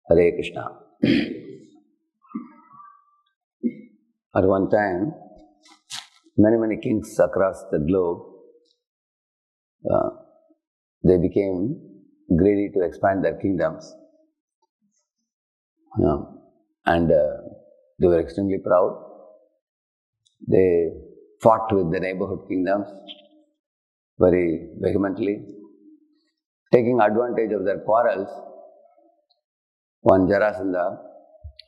Hare Krishna. At one time, many kings across the globe, they became greedy to expand their kingdoms. And they were extremely proud. They fought with the neighborhood kingdoms very vehemently. Taking advantage of their quarrels, one Jarasandha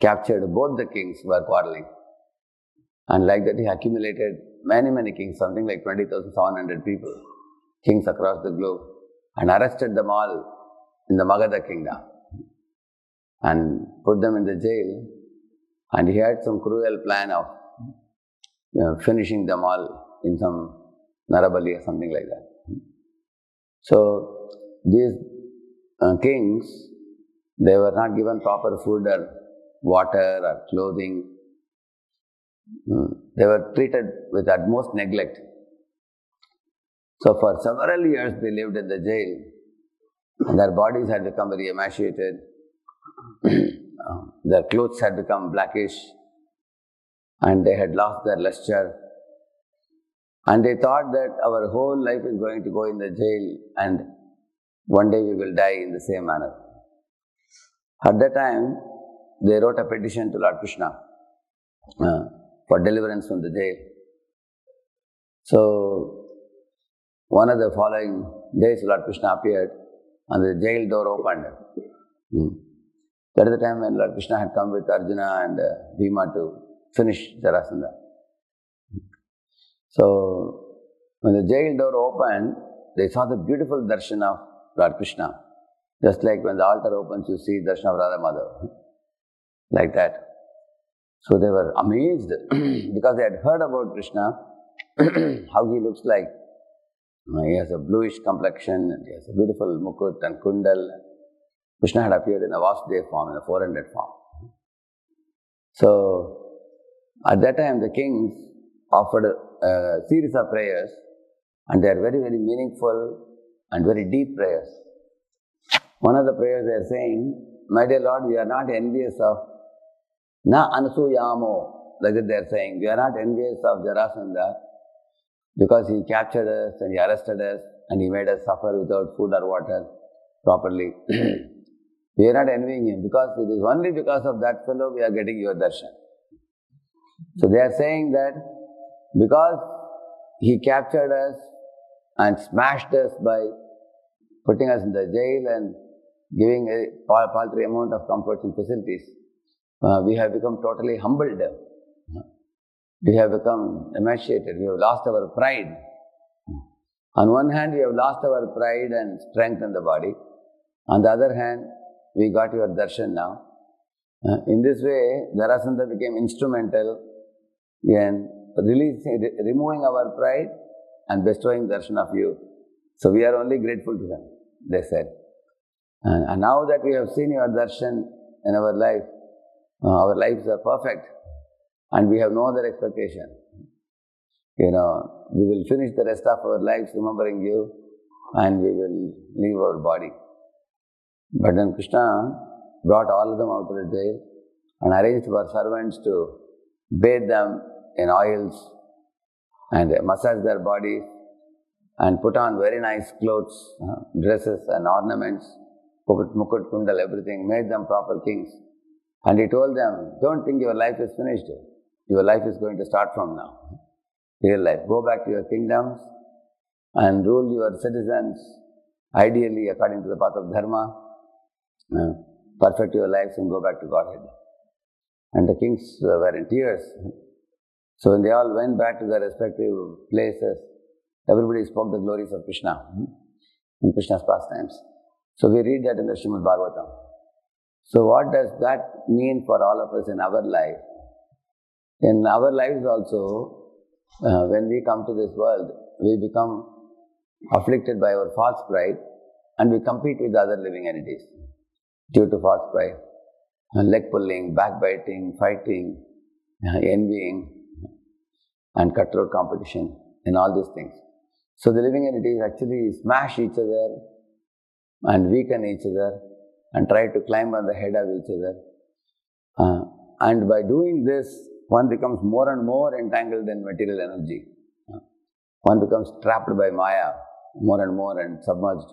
captured both the kings who were quarreling. And like that, he accumulated many kings, something like 20,700 people, kings across the globe, and arrested them all in the Magadha kingdom and put them in the jail. And he had some cruel plan of finishing them all in some Narabali or something like that. So these kings, they were not given proper food or water or clothing. They were treated with utmost neglect. So for several years they lived in the jail, and their bodies had become very emaciated. Their clothes had become blackish, and they had lost their luster. And they thought that our whole life is going to go in the jail, and one day we will die in the same manner. At that time, they wrote a petition to Lord Krishna for deliverance from the jail. So, one of the following days, Lord Krishna appeared and the jail door opened. That is the time when Lord Krishna had come with Arjuna and Bhima to finish Jarasandha. So, when the jail door opened, they saw the beautiful darshan of Lord Krishna. Just like when the altar opens, you see darshan of Radha Madhav. Like that. So they were amazed because they had heard about Krishna, how he looks like. He has a bluish complexion, and he has a beautiful mukut and kundal. Krishna had appeared in a Vasudeva form, in a 400 form. So, at that time the kings offered a series of prayers, and they are very meaningful and very deep prayers. One of the prayers they are saying, "My dear Lord, we are not envious of Na Anasuyamo," like that they are saying, we are not envious of Jarasandha because he captured us and he arrested us and he made us suffer without food or water properly. We are not envying him because it is only because of that fellow we are getting your darshan. So they are saying that because he captured us and smashed us by putting us in the jail and giving a paltry amount of comforts and facilities, we have become totally humbled. We have become emaciated. We have lost our pride. On one hand, we have lost our pride and strength in the body. On the other hand, we got your darshan now. In this way, Jarasandha became instrumental in removing our pride and bestowing darshan of you. So we are only grateful to them, they said. And now that we have seen your darshan in our life, our lives are perfect and we have no other expectation. We will finish the rest of our lives remembering you and we will leave our body. But then Krishna brought all of them out of the jail and arranged for servants to bathe them in oils and massage their bodies and put on very nice clothes, dresses and ornaments, mukut, kundal, everything, made them proper kings. And he told them, don't think your life is finished. Your life is going to start from now. Real life. Go back to your kingdoms and rule your citizens ideally according to the path of dharma. Perfect your lives and go back to Godhead. And the kings were in tears. So when they all went back to their respective places, everybody spoke the glories of Krishna in Krishna's pastimes. So we read that in the Srimad Bhagavatam. So what does that mean for all of us in our life? In our lives also, when we come to this world, we become afflicted by our false pride and we compete with other living entities due to false pride. Leg pulling, backbiting, fighting, envying and cutthroat competition in all these things. So the living entities actually smash each other and weaken each other and try to climb on the head of each other. And by doing this, one becomes more and more entangled in material energy. One becomes trapped by Maya more and more and submerged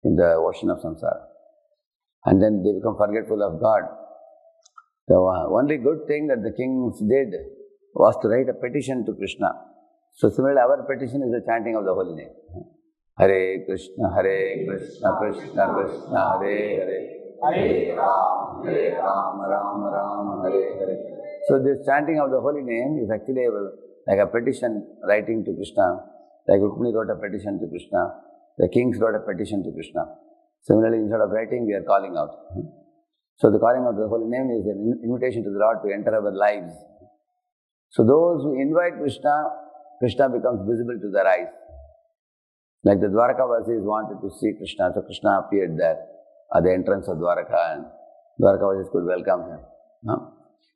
in the ocean of samsara. And then they become forgetful of God. The only good thing that the kings did was to write a petition to Krishna. So similarly, our petition is the chanting of the holy name. Hare Krishna, Krishna Krishna, Hare Hare, Hare Ram, Ram Ram, Hare Hare. So this chanting of the holy name is actually like a petition writing to Krishna. Like Rukmini wrote a petition to Krishna. The kings wrote a petition to Krishna. Similarly, instead of writing, we are calling out. So the calling of the holy name is an invitation to the Lord to enter our lives. So those who invite Krishna, Krishna becomes visible to their eyes. Like the Dwarkavasis wanted to see Krishna, so Krishna appeared there at the entrance of Dwaraka, and Dwarkavasis could welcome him.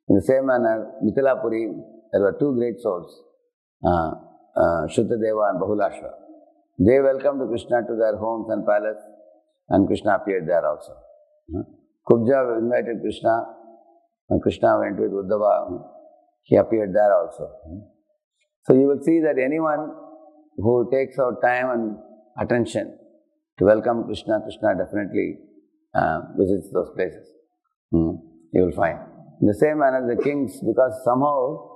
In the same manner, Mithilapuri, there were two great souls, Shrutadeva and Bahulashva. They welcomed Krishna to their homes and palace, and Krishna appeared there also. Kubja invited Krishna, and Krishna went with Uddhava. He appeared there also. So you will see that anyone who takes out time and attention to welcome Krishna, Krishna definitely visits those places. You will find. In the same manner, the kings, because somehow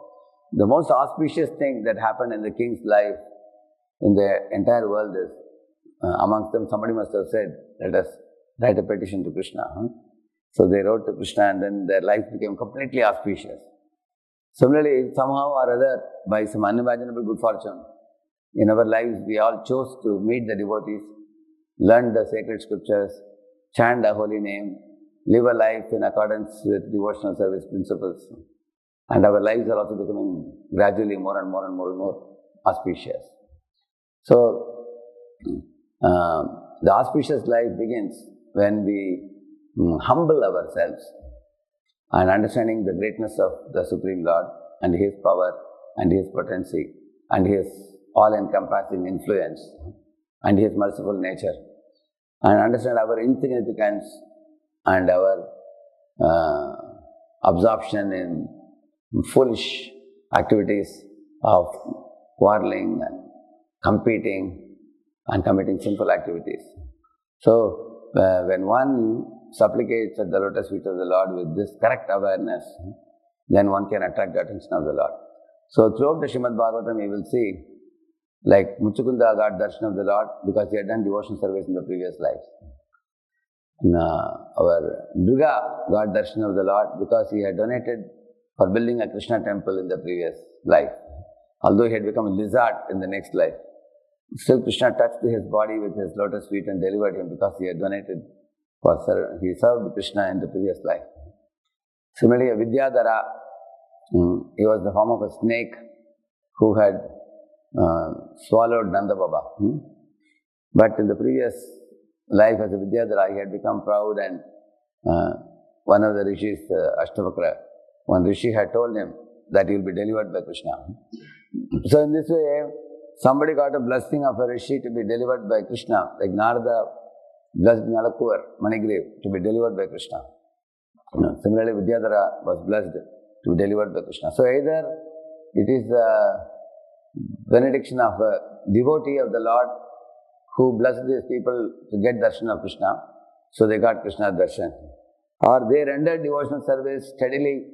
the most auspicious thing that happened in the king's life in the entire world is, amongst them somebody must have said, let us write a petition to Krishna. So they wrote to Krishna, and then their life became completely auspicious. Similarly, somehow or other, by some unimaginable good fortune, in our lives we all chose to meet the devotees, learn the sacred scriptures, chant the holy name, live a life in accordance with devotional service principles. And our lives are also becoming gradually more and more and more and more auspicious. So, the auspicious life begins when we humble ourselves and understanding the greatness of the Supreme Lord and His power and His potency and His all-encompassing influence and His merciful nature, and understand our insignificance and our absorption in foolish activities of quarreling and competing and committing sinful activities. So, when one supplicates at the lotus feet of the Lord with this correct awareness, then one can attract the attention of the Lord. So, throughout the Srimad Bhagavatam, you will see, like Muchukunda got darshan of the Lord because he had done devotional service in the previous lives. Our Durga got darshan of the Lord because he had donated for building a Krishna temple in the previous life. Although he had become a lizard in the next life, still Krishna touched his body with his lotus feet and delivered him because he had donated he served Krishna in the previous life. Similarly, Vidyadhara, he was the form of a snake who had swallowed Nanda Baba. But in the previous life as a Vidyadhara, he had become proud, and one of the rishis, Ashtavakra, one rishi had told him that he will be delivered by Krishna. So in this way, somebody got a blessing of a rishi to be delivered by Krishna, like Narada blessed Nalakuvar, Manigrave, to be delivered by Krishna. Similarly, Vidyadhara was blessed to be delivered by Krishna. So either it is the benediction of a devotee of the Lord who blessed these people to get darshan of Krishna, so they got Krishna's darshan. Or they rendered devotional service steadily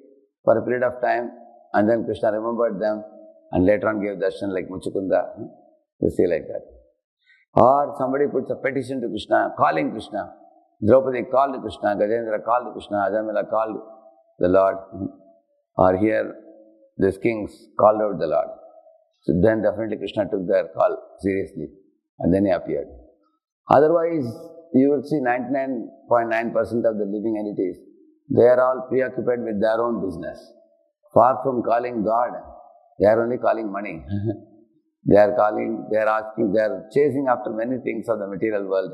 for a period of time, and then Krishna remembered them and later on gave darshan, like Muchukunda. You see like that. Or somebody puts a petition to Krishna, calling Krishna. Draupadi called Krishna, Gajendra called Krishna, Ajamila called the Lord. Or here, these kings called out the Lord. So then definitely Krishna took their call seriously, and then he appeared. Otherwise, you will see 99.9% of the living entities, they are all preoccupied with their own business. Far from calling God, they are only calling money. They are chasing after many things of the material world.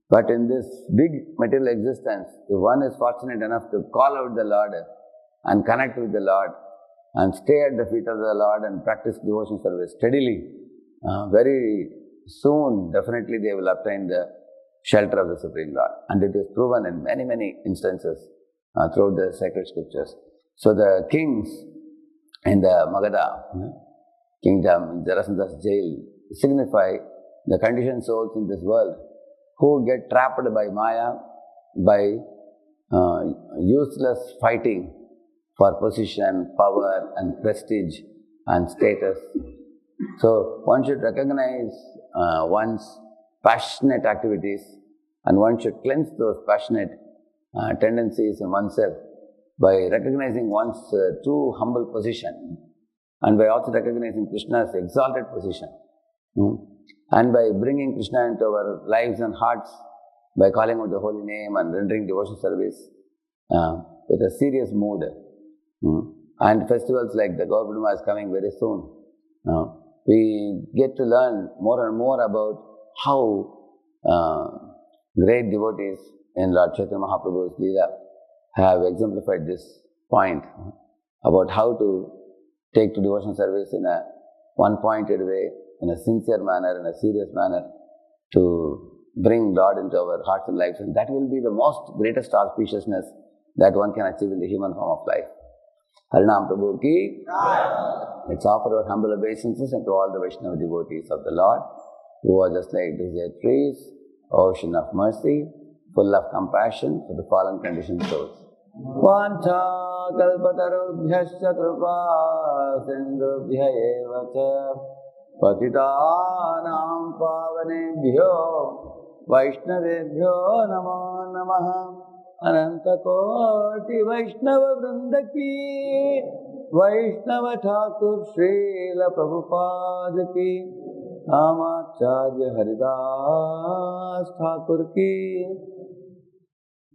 But in this big material existence, if one is fortunate enough to call out the Lord and connect with the Lord and stay at the feet of the Lord and practice devotion service steadily, very soon, definitely they will obtain the shelter of the Supreme Lord. And it is proven in many, many instances throughout the sacred scriptures. So the kings in the Magadha kingdom, in Jarasandha's jail, signify the conditioned souls in this world who get trapped by Maya, by useless fighting for position, power and prestige and status. So one should recognize one's passionate activities, and one should cleanse those passionate tendencies in oneself by recognizing one's true humble position, and by also recognizing Krishna's exalted position. And by bringing Krishna into our lives and hearts, by calling out the holy name and rendering devotional service with a serious mood. And festivals like the Gaur Purnima is coming very soon. We get to learn more and more about how great devotees in Lord Chaitanya Mahaprabhu's Leela have exemplified this point about how to take to devotional service in a one-pointed way, in a sincere manner, in a serious manner, to bring Lord into our hearts and lives. And that will be the most greatest auspiciousness that one can achieve in the human form of life. Harinam Prabhu ki. Let's offer our humble obeisances unto all the Vaishnava devotees of the Lord, who are just like desert trees, ocean of mercy, full of compassion for the fallen conditioned souls. Vancha kalpatarubhyascha kripa sindhubhya eva cha patitanam pavanebhyo vaishnavebhyo namo namaha. Ananta koti Vaishnava Vrindaki, Vaishnava Thakur Srila Prabhupada ki, Amacharya Haridas Thakur ki.